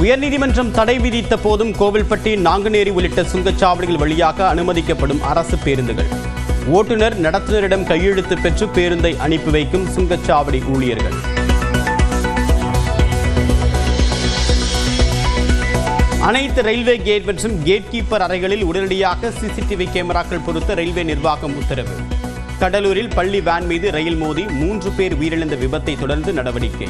உயர்நீதிமன்றம் தடை விதித்த போதும் கோவில்பட்டி, நாங்குநேரி உள்ளிட்ட சுங்கச்சாவடிகள் வழியாக அனுமதிக்கப்படும் அரசு பேருந்துகள். ஓட்டுநர், நடத்துனரிடம் கையெழுத்து பெற்று பேருந்தை அனுப்பி வைக்கும் சுங்கச்சாவடி ஊழியர்கள். அனைத்து ரயில்வே கேட் மற்றும் கேட் கீப்பர் அறைகளில் உடனடியாக சிசிடிவி கேமராக்கள் பொருத்த ரயில்வே நிர்வாகம் உத்தரவு. கடலூரில் பள்ளி வேன் மீது ரயில் மோதி 3 பேர் உயிரிழந்த விபத்தை தொடர்ந்து நடவடிக்கை.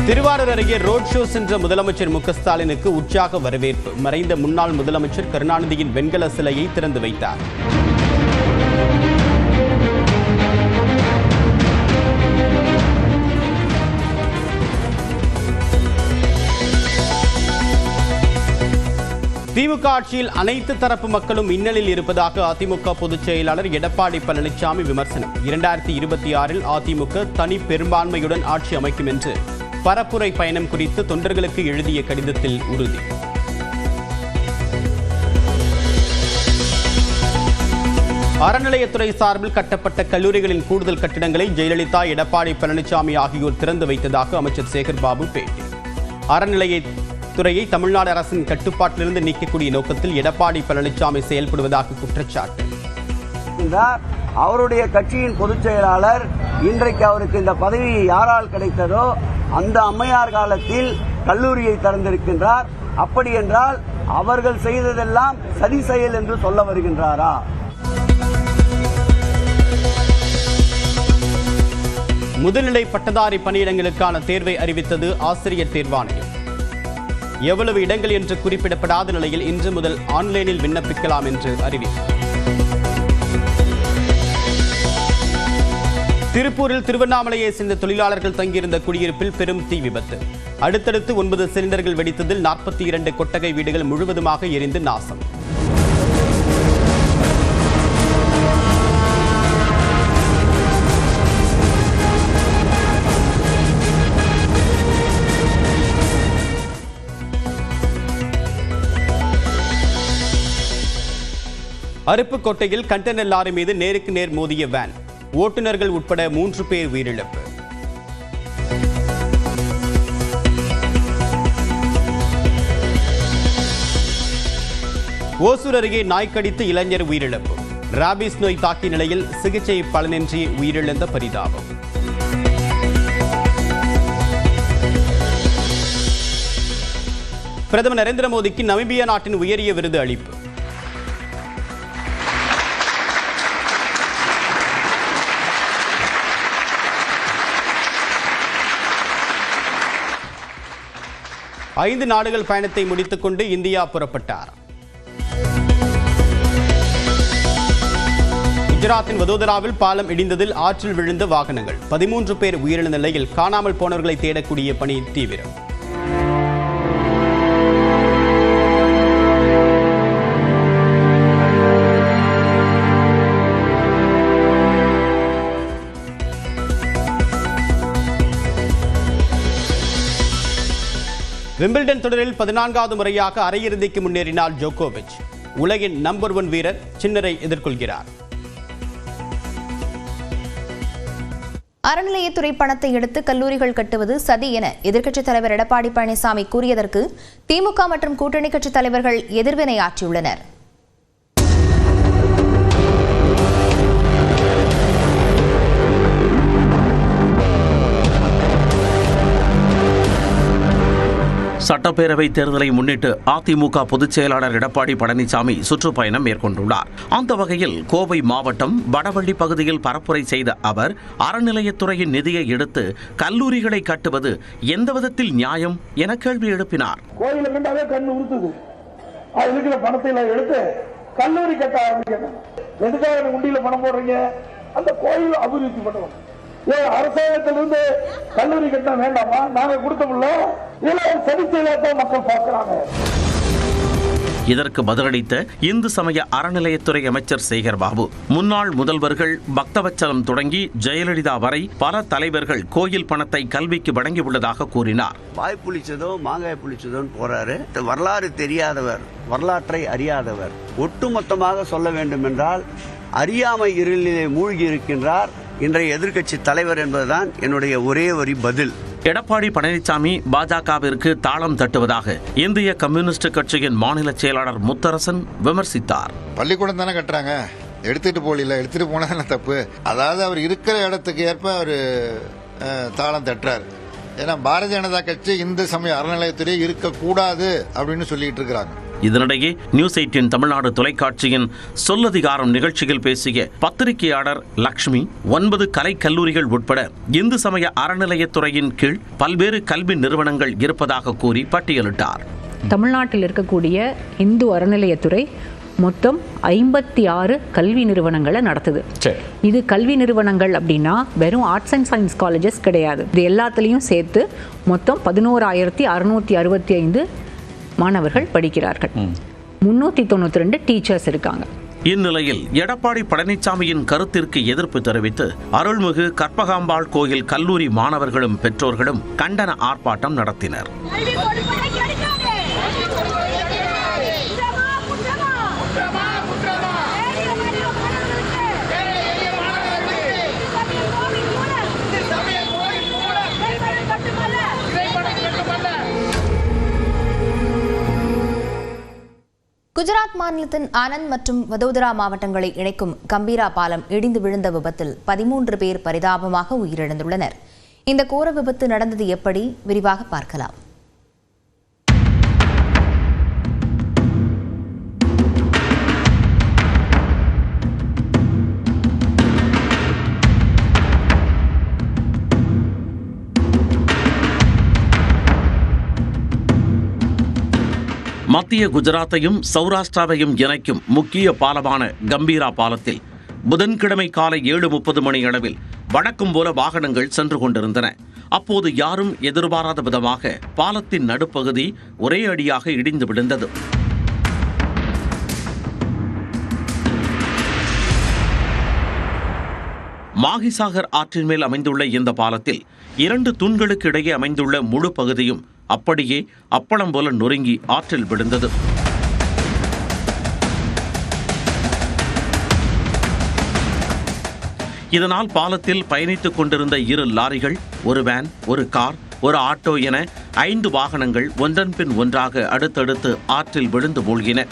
திருவாரூர் அருகே ரோட் ஷோ சென்ற முதலமைச்சர் மு.க.ஸ்டாலினுக்கு உற்சாக வரவேற்பு. மறைந்த முன்னாள் முதலமைச்சர் கருணாநிதியின் வெண்கல சிலையை திறந்து வைத்தார். திமுக ஆட்சியில் அனைத்து தரப்பு மக்களும் இன்னலில் இருப்பதாக அதிமுக பொதுச் செயலாளர் எடப்பாடி பழனிசாமி விமர்சனம். 2026இல் அதிமுக தனி பெரும்பான்மையுடன் ஆட்சி அமைக்கும் என்று பரப்புரை பயணம் குறித்து தொண்டர்களுக்கு எழுதிய கடிதத்தில் உறுதி. அறநிலையத்துறை சார்பில் கட்டப்பட்ட கல்லூரிகளின் கூடுதல் கட்டிடங்களை ஜெயலலிதா, எடப்பாடி பழனிசாமி ஆகியோர் திறந்து வைத்ததாக அமைச்சர் சேகர்பாபு பேட்டி. அறநிலையத்துறையை தமிழ்நாடு அரசின் கட்டுப்பாட்டிலிருந்து நீக்கக்கூடிய நோக்கத்தில் எடப்பாடி பழனிசாமி செயல்படுவதாக குற்றச்சாட்டு. அவருடைய கட்சியின் பொதுச் செயலாளர் இன்றைக்கு அவருக்கு இந்த பதவி யாரால் கிடைத்ததோ அந்த அம்மையார் காலத்தில் கல்லூரியை திறந்திருக்கின்றார். அப்படி என்றால் அவர்கள் செய்ததெல்லாம் சதி செயல் என்று சொல்ல வருகின்றாரா? முதுநிலை பட்டதாரி பணியிடங்களுக்கான தேர்வை அறிவித்தது ஆசிரியர் தேர்வாணையம். எவ்வளவு இடங்கள் என்று குறிப்பிடப்படாத நிலையில் இன்று முதல் ஆன்லைனில் விண்ணப்பிக்கலாம் என்று அறிவித்தார். திருப்பூரில் திருவண்ணாமலையை சேர்ந்த தொழிலாளர்கள் தங்கியிருந்த குடியிருப்பில் பெரும் தீ விபத்து. அடுத்தடுத்து 9 சிலிண்டர்கள் வெடித்ததில் 42 கொட்டகை வீடுகள் முழுவதுமாக எரிந்து நாசம். அருப்புக்கோட்டையில் கண்டெய்னர் லாரி மீது நேருக்கு நேர் மோதிய வேன். ஓட்டுநர்கள் உட்பட 3 பேர் உயிரிழப்பு. ஓசூர் அருகே நாய் கடித்து இளைஞர் உயிரிழப்பு. ராபிஸ் நோய் தாக்கிய நிலையில் சிகிச்சை பலனின்றி உயிரிழந்த பரிதாபம். பிரதமர் நரேந்திர மோடிக்கு நமீபியா நாட்டின் உயரிய விருது அளிப்பு. ஐந்து நாடுகள் பயணத்தை முடித்துக் கொண்டு இந்தியா புறப்பட்டார். குஜராத்தின் வதோதராவில் பாலம் இடிந்ததில் ஆற்றில் விழுந்த வாகனங்கள். 13 பேர் உயிரிழந்த நிலையில் காணாமல் போனவர்களை தேடக்கூடிய பணி தீவிரம். விம்பிள்டன் தொடரில் 14வது முறையாக அரையிறுதிக்கு முன்னேறினார் ஜோகோவிச். உலகின் நம்பர் 1 வீரர் சின்னரை எதிர்கொள்கிறார். அறநிலையத்துறை பணத்தை எடுத்து கல்லூரிகள் கட்டுவது சதி என எதிர்க்கட்சித் தலைவர் எடப்பாடி பழனிசாமி கூறியதற்கு திமுக மற்றும் கூட்டணி கட்சித் தலைவர்கள் எதிர்வினையாற்றியுள்ளனர். சட்டப்பேரவை தேர்தலை முன்னிட்டு அதிமுக பொதுச் செயலாளர் எடப்பாடி பழனிசாமி சுற்றுப்பயணம் மேற்கொண்டுள்ளார். அந்த வகையில் கோவை மாவட்டம் வடவள்ளி பகுதியில் பரப்புரை செய்த அவர், அறநிலையத்துறையின் நிதியை எடுத்து கல்லூரிகளை கட்டுவது எந்த விதத்தில் நியாயம் என கேள்வி எழுப்பினார். கோயில கண்டாவே கண்ணு உறுத்துது. அது இருக்கிற பணத்தை எடுத்து கல்லூரி கட்ட ஆரம்பிக்கணும். எதுக்காக உண்டியில பணம் போடுறீங்க? அந்த கோயில் அபிவிருத்தி பண்ணுவோம். அரசாங்கத்திலிருந்து கல்லூரி கட்ட வேண்டாமா? நாங்க கொடுத்தோம்ல. மக்கள் பார்க்கிறாங்க. இதற்கு பதிலளித்த இந்து சமய அறநிலையத்துறை அமைச்சர் சேகர்பாபு, முன்னாள் முதல்வர்கள் பக்தவச்சலம் தொடங்கி ஜெயலலிதா வரை பல தலைவர்கள் கோயில் பணத்தை கல்விக்கு வழங்கியுள்ளதாக கூறினார். வாய் புளிச்சதோ மாங்காய் புளிச்சதோ போறாரு. வரலாறு தெரியாதவர், வரலாற்றை அறியாதவர். ஒட்டுமொத்தமாக சொல்ல வேண்டும் என்றால் அறியாமை இருளிலே மூழ்கி இருக்கின்றார். இன்றைய எதிர்க்கட்சி தலைவர் என்பதுதான் என்னுடைய ஒரே ஒரு பதில். எடப்பாடி பழனிசாமி பாஜகவிற்கு தாளம் தட்டுவதாக இந்திய கம்யூனிஸ்ட் கட்சியின் மாநில செயலாளர் முத்தரசன் விமர்சித்தார். பள்ளிக்கூடம் தானே கட்டுறாங்க, எடுத்துட்டு போகல, எடுத்துட்டு போனா தானே தப்பு. அதாவது அவர் இருக்கிற இடத்துக்கு ஏற்ப அவர் தாளம் தட்டுறாரு. ஏன்னா பாரதிய ஜனதா கட்சி இந்து சமய அறநிலையத்துறை இருக்கக்கூடாது அப்படின்னு சொல்லிட்டு இருக்கிறாங்க. இதனிடையே நியூஸ் 18 தமிழ்நாடு தொலைக்காட்சியின் சொல்லதிகாரம் நிகழ்ச்சியில் பேசிய பத்திரிகையாளர் லட்சுமி 9 கலை கல்லூரிகள் உட்பட இந்து சமய அறநிலையத்துறையின் கீழ் பல்வேறு கல்வி நிறுவனங்கள் இருப்பதாக கூறி பட்டியலிட்டார். தமிழ்நாட்டில் இருக்கக்கூடிய இந்து அறநிலையத்துறை மொத்தம் 56 கல்வி நிறுவனங்களை நடத்துது. இது கல்வி நிறுவனங்கள் அப்படின்னா வெறும் ஆர்ட்ஸ் அண்ட் சயின்ஸ் காலேஜஸ் கிடையாது. இது எல்லாத்துலேயும் சேர்த்து மொத்தம் 11,665 மாணவர்கள் படிக்கிறார்கள். 392 டீச்சர்ஸ் இருக்காங்க. இந்நிலையில் எடப்பாடி பழனிசாமியின் கருத்திற்கு எதிர்ப்பு தெரிவித்து அருள்மிகு கற்பகாம்பாள் கோயில் கல்லூரி மாணவர்களும் பெற்றோர்களும் கண்டன ஆர்ப்பாட்டம் நடத்தினர். குஜராத் மாநிலத்தின் ஆனந்த் மற்றும் வதோதரா மாவட்டங்களை இணைக்கும் கம்பீரா பாலம் இடிந்து விழுந்த விபத்தில் 13 பேர் பரிதாபமாக உயிரிழந்துள்ளனர். இந்த கோர விபத்து நடந்தது எப்படி? விரிவாக பார்க்கலாம். மத்திய குஜராத்தையும் சௌராஷ்டிராவையும் இணைக்கும் முக்கிய பாலமான கம்பீரா பாலத்தில் புதன்கிழமை காலை 7:30 மணி அளவில் வழக்கம் போல வாகனங்கள் சென்று கொண்டிருந்தன. அப்போது யாரும் எதிர்பாராத விதமாக பாலத்தின் நடுப்பகுதி ஒரே அடியாக இடிந்து விழுந்தது. மாகிசாகர் ஆற்றின் மேல் அமைந்துள்ள இந்த பாலத்தில் 2 தூண்களுக்கு இடையே அமைந்துள்ள முழு பகுதியும் அப்படியே அப்பளம் போல நொறுங்கி ஆற்றில் விழுந்தது. இதனால் பாலத்தில் பயணித்துக் கொண்டிருந்த 2 லாரிகள், ஒரு வேன், ஒரு கார், ஒரு ஆட்டோ என 5 வாகனங்கள் ஒன்றன் பின் ஒன்றாக அடுத்தடுத்து ஆற்றில் விழுந்து மூழ்கின.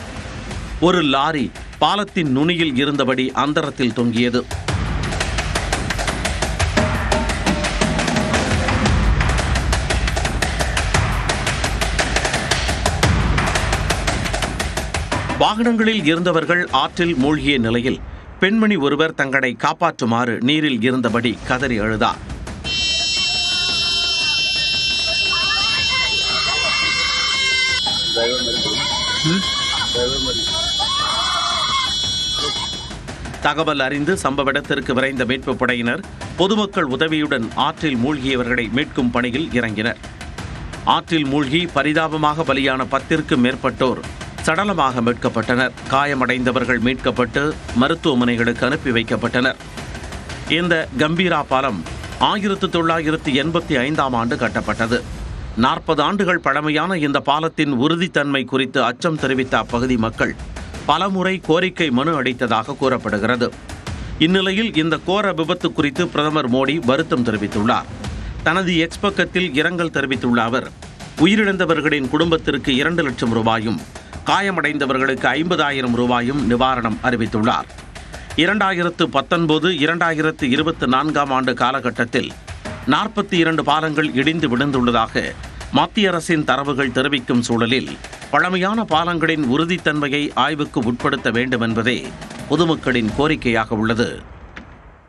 ஒரு லாரி பாலத்தின் நுனியில் இருந்தபடி அந்தரத்தில் தொங்கியது. வாகனங்களில் இருந்தவர்கள் ஆற்றில் மூழ்கிய நிலையில் பெண்மணி ஒருவர் தங்களை காப்பாற்றுமாறு நீரில் இருந்தபடி கதறி அழுதார். தகவல் அறிந்து சம்பவ இடத்திற்கு விரைந்த மீட்புப் படையினர் பொதுமக்கள் உதவியுடன் ஆற்றில் மூழ்கியவர்களை மீட்கும் பணியில் இறங்கினர். ஆற்றில் மூழ்கி பரிதாபமாக பலியான 10ற்கும் மேற்பட்டோர் சடலமாக மீட்கப்பட்டனர். காயமடைந்தவர்கள் மீட்கப்பட்டு மருத்துவமனைகளுக்கு அனுப்பி வைக்கப்பட்டனர். இந்த கம்பீரா பாலம் 1985ஆம் ஆண்டு கட்டப்பட்டது. 40 ஆண்டுகள் பழமையான இந்த பாலத்தின் உறுதித்தன்மை குறித்து அச்சம் தெரிவித்த அப்பகுதி மக்கள் பலமுறை கோரிக்கை மனு அளித்ததாக கூறப்படுகிறது. இந்நிலையில் இந்த கோர விபத்து குறித்து பிரதமர் மோடி வருத்தம் தெரிவித்துள்ளார். தனது எக்ஸ் பக்கத்தில் இரங்கல் தெரிவித்துள்ள அவர் உயிரிழந்தவர்களின் குடும்பத்திற்கு 2 லட்சம் ரூபாயும் காயமடைந்தவர்களுக்கு 50,000 ரூபாயும் நிவாரணம் அறிவித்துள்ளார். 2019-2024ஆம் ஆண்டு காலகட்டத்தில் 42 பாலங்கள் இடிந்து விழுந்துள்ளதாக மத்திய அரசின் தரவுகள் தெரிவிக்கும் சூழலில் பழமையான பாலங்களின் உறுதித்தன்மையை ஆய்வுக்கு உட்படுத்த வேண்டும் என்பதே பொதுமக்களின் கோரிக்கையாக உள்ளது.